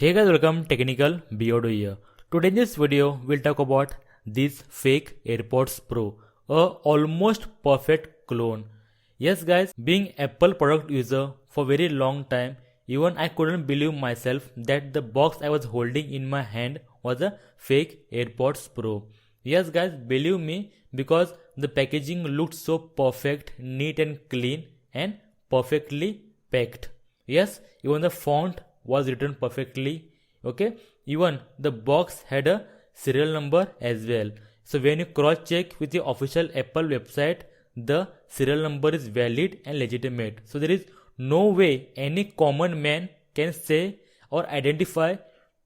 Hey guys, welcome Technical Beardo here. Today in this video, we'll talk about this fake AirPods Pro, a almost perfect clone. Yes guys, being Apple product user for very long time, even I couldn't believe myself that the box I was holding in my hand was a fake AirPods Pro. Yes guys, believe me, because the packaging looked so perfect, neat and clean and perfectly packed. Yes, even the font was written perfectly. Okay, even the box had a serial number as well. So when you cross check with the official Apple website, the serial number is valid and legitimate. So there is no way any common man can say or identify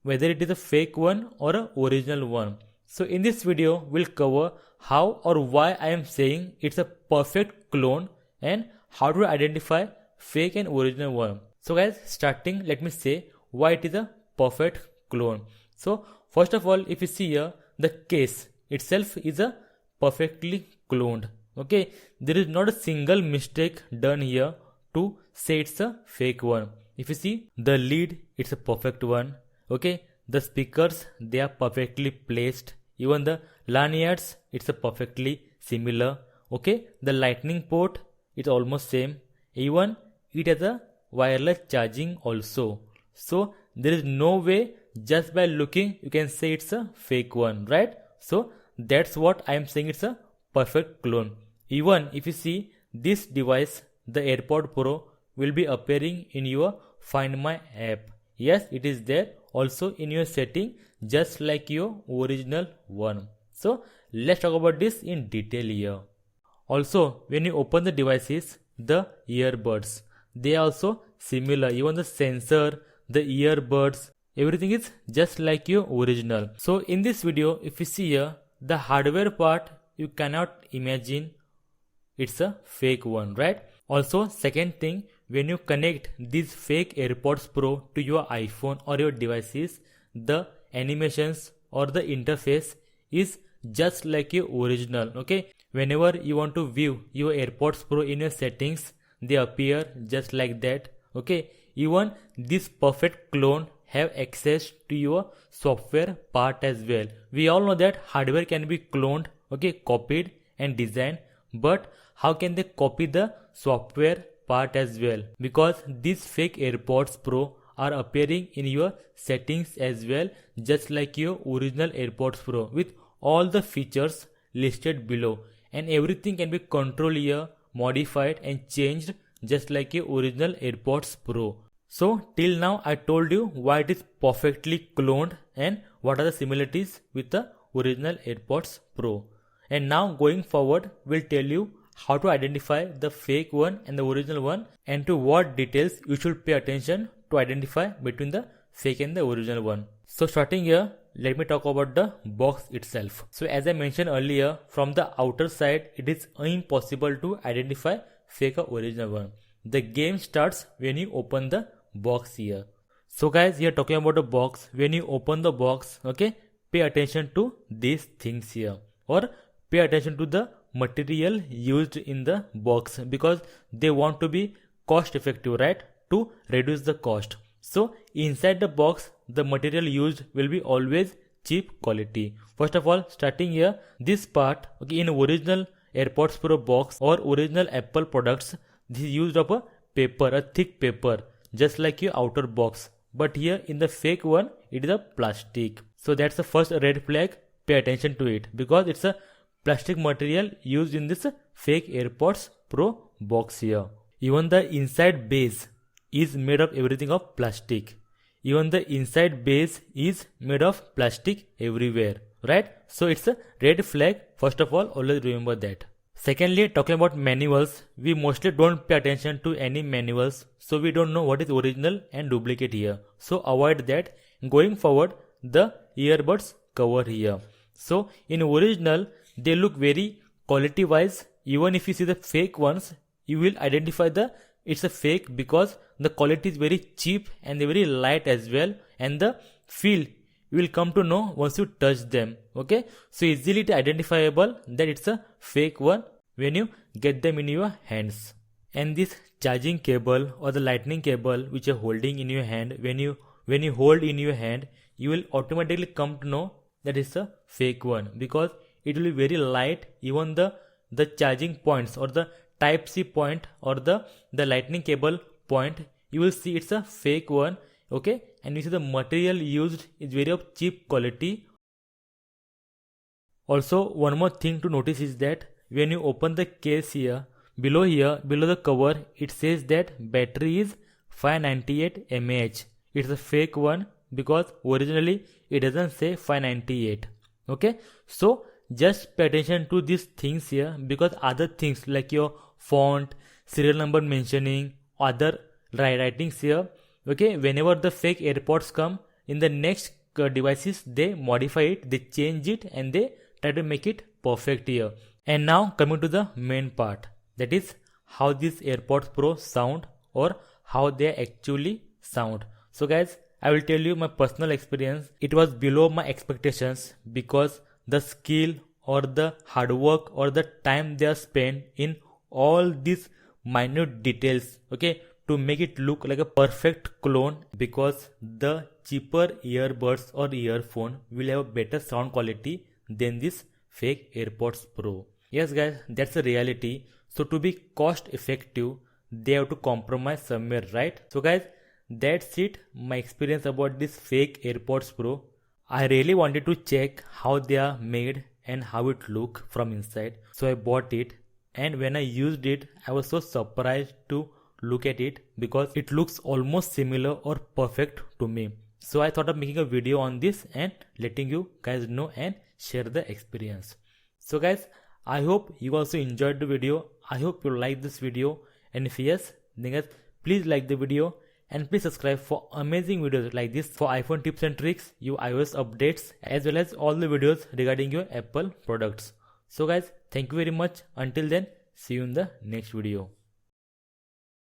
whether it is a fake one or a original one. So in this video we'll cover how or why I am saying it's a perfect clone and how to identify fake and original one. So guys, starting, let me say why it is a perfect clone. So first of all, if you see here, the case itself is a perfectly cloned. Okay, there is not a single mistake done here to say it's a fake one. If you see the lead, it's a perfect one. Okay, the speakers, they are perfectly placed. Even the lanyards, it's a perfectly similar. Okay, the lightning port, it's almost same. Even it has a wireless charging also. So there is no way just by looking you can say it's a fake one, right? So that's what I am saying, it's a perfect clone. Even if you see this device, the AirPod Pro will be appearing in your Find My app. Yes, it is there also in your setting just like your original one. So let's talk about this in detail here. Also, when you open the devices, the earbuds, they are also similar. Even the sensor, the earbuds, everything is just like your original. So in this video, if you see here, the hardware part, you cannot imagine it's a fake one, right? Also, second thing, when you connect these fake AirPods Pro to your iPhone or your devices, the animations or the interface is just like your original. Okay, whenever you want to view your AirPods Pro in your settings, they appear just like that. Okay, even this perfect clone have access to your software part as well. We all know that hardware can be cloned, okay, copied and designed, but how can they copy the software part as well? Because these fake AirPods Pro are appearing in your settings as well, just like your original AirPods Pro with all the features listed below, and everything can be controlled here, modified and changed just like your original AirPods Pro. So till now I told you why it is perfectly cloned and what are the similarities with the original AirPods Pro. And now going forward, we'll tell you how to identify the fake one and the original one, and to what details you should pay attention to identify between the fake and the original one. So starting here, let me talk about the box itself. So as I mentioned earlier, from the outer side it is impossible to identify fake or original one. The game starts when you open the box here. So guys, here talking about the box, when you open the box, okay, pay attention to these things here, or pay attention to the material used in the box, because they want to be cost effective, right, to reduce the cost. So inside the box, the material used will be always cheap quality. First of all, starting here, this part, okay, in original AirPods Pro box or original Apple products, this is used of a paper, a thick paper, just like your outer box. But here in the fake one, it is a plastic. So that's the first red flag. Pay attention to it, because it's a plastic material used in this fake AirPods Pro box here. Even the inside base is made of everything of plastic. Even the inside base is made of plastic everywhere, right? So it's a red flag. First of all, always remember that. Secondly, talking about manuals, we mostly don't pay attention to any manuals, so we don't know what is original and duplicate here. So avoid that. Going forward, the earbuds cover here. So in original, they look very quality wise. Even if you see the fake ones, you will identify it's a fake, because the quality is very cheap and they're very light as well, and the feel you will come to know once you touch them. Okay, so easily identifiable that it's a fake one when you get them in your hands. And this charging cable or the lightning cable which you're holding in your hand, when you when you hold in your hand, you will automatically come to know that it's a fake one, because it will be very light. Even the charging points or the type C point or the lightning cable point, you will see it's a fake one. Okay, and you see the material used is very of cheap quality. Also, one more thing to notice is that when you open the case here, below the cover, it says that battery is 598 mAh. It's a fake one because originally it doesn't say 598. Okay, so just pay attention to these things here, because other things like your font, serial number mentioning, other writings here, okay, whenever the fake AirPods come in the next devices, they modify it, they change it, and they try to make it perfect here. And now coming to the main part, that is how these AirPods Pro sound, or how they actually sound. So guys, I will tell you my personal experience. It was below my expectations, because the skill or the hard work or the time they are spent in all these minute details, okay, to make it look like a perfect clone, because the cheaper earbuds or earphone will have a better sound quality than this fake AirPods Pro. Yes guys, that's the reality. So to be cost effective, they have to compromise somewhere, right? So guys, that's it, my experience about this fake AirPods Pro. I really wanted to check how they are made and how it look from inside, so I bought it. And when I used it, I was so surprised to look at it, because it looks almost similar or perfect to me. So I thought of making a video on this and letting you guys know and share the experience. So guys, I hope you also enjoyed the video. I hope you like this video, and if yes, then guys, please like the video and please subscribe for amazing videos like this, for iPhone tips and tricks, your iOS updates, as well as all the videos regarding your Apple products. So guys, thank you very much. Until then, see you in the next video.